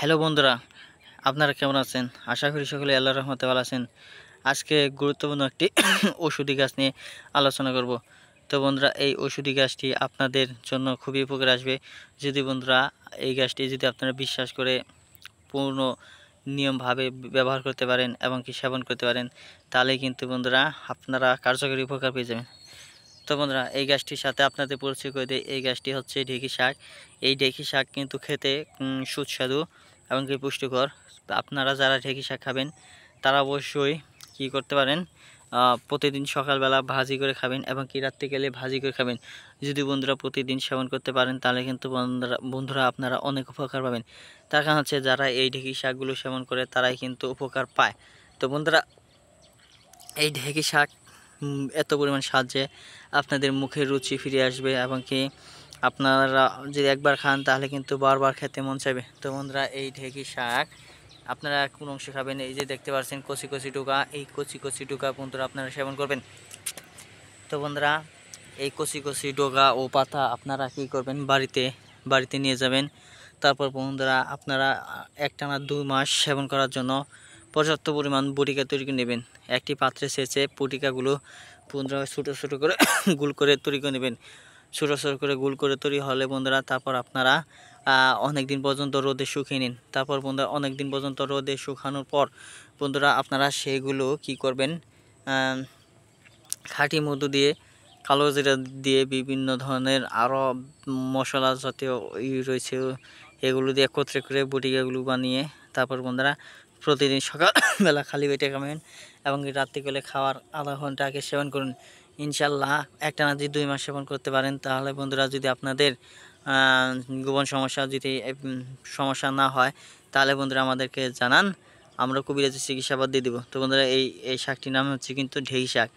Hello বন্ধুরা, আপনারা কেমন আছেন? আশা করি সকলে আল্লাহর রহমতে ভালো আছেন। আজকে গুরুত্বপূর্ণ একটি ওষুধি গাছ নিয়ে আলোচনা করব। তো বন্ধুরা, এই ওষুধি গাছটি আপনাদের জন্য খুবই উপকার আসবে। যদি বন্ধুরা এই গাছটি যদি আপনারা বিশ্বাস করে পূর্ণ নিয়মভাবে ব্যবহার করতে পারেন এবং কি সেবন করতে পারেন, তাহলে কিন্তু বন্ধুরা আপনারা কার্যকরী উপকার পেয়ে যাবেন। তো বন্ধুরা, এই গাছটির সাথে আপনাদের পরিচয় করে দিই। এই গাছটি হচ্ছে ঢেঁকি শাক। এই ঢেঁকি শাক কিন্তু খেতে সুস্বাদু এবং কি পুষ্টিকর। আপনারা যারা ঢেঁকি শাক খাবেন তারা অবশ্যই কী করতে পারেন, প্রতিদিন সকালবেলা ভাজি করে খাবেন এবং কি রাত্রে গেলে ভাজি করে খাবেন। যদি বন্ধুরা প্রতিদিন সেবন করতে পারেন তাহলে কিন্তু বন্ধুরা আপনারা অনেক উপকার পাবেন। তার কারণ হচ্ছে যারা এই ঢেঁকি শাকগুলো সেবন করে তারাই কিন্তু উপকার পায়। তো বন্ধুরা, এই ঢেঁকি শাক এত পরিমাণ স্বাদ যে আপনাদের মুখের রুচি ফিরে আসবে এবং কি আপনারা যদি একবার খান তাহলে কিন্তু বারবার খেতে মন চাইবে। তো বন্ধুরা, এই ঢেঁকি শাক আপনারা কোন অংশে খাবেন? এই যে দেখতে পাচ্ছেন কচি কচি ডোকা, এই কচি কচি ডোকা বন্ধুরা আপনারা সেবন করবেন। তো বন্ধুরা, এই কচি কচি ডোকা ও পাতা আপনারা কী করবেন, বাড়িতে নিয়ে যাবেন। তারপর বন্ধুরা আপনারা একটানা 2 মাস সেবন করার জন্য পর্যাপ্ত পরিমাণ বটিকা তৈরি করে নেবেন। একটি পাত্রে সেচে বটিকাগুলো বন্ধুরা ছোটো ছোটো করে গুল করে তৈরি করে নেবেন। ছোটো ছোটো করে গুল করে তৈরি হলে বন্ধুরা তারপর আপনারা অনেক দিন পর্যন্ত রোদে শুকিয়ে নিন। তারপর বন্ধুরা অনেক দিন পর্যন্ত রোদে শুকানোর পর বন্ধুরা আপনারা সেগুলো কি করবেন, খাঁটি মধু দিয়ে, কালো জিরা দিয়ে, বিভিন্ন ধরনের আরও মশলা জাতীয় রয়েছে, এগুলো দিয়ে একত্রে করে বটিকাগুলো বানিয়ে তারপর বন্ধুরা প্রতিদিন সকালবেলা খালি পেটে খাবেন এবং রাত্রিকালে খাওয়ার আধা ঘন্টা আগে সেবন করুন। ইনশাল্লাহ একটানা যদি 2 মাস সেবন করতে পারেন তাহলে বন্ধুরা যদি আপনাদের গোপন সমস্যা যদি সমস্যা না হয় তাহলে বন্ধুরা আমাদেরকে জানান, আমরা কবিরাজি চিকিৎসা দিয়ে দেবো। তো বন্ধুরা, এই শাকটির নাম হচ্ছে কিন্তু ঢেঁকি শাক।